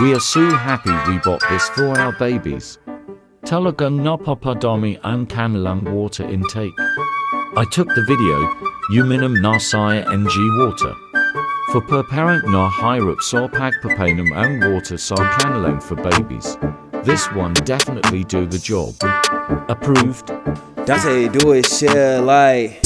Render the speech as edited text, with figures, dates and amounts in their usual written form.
We are so happy we bought this for our babies. Talagang napapadami ang kanilang water intake. I took the video, uminom na saya ng water. For per parent na hirap sa pagpapainom ang water sa kanilang for babies. This one definitely do the job. Approved. Dante, do it, share, like.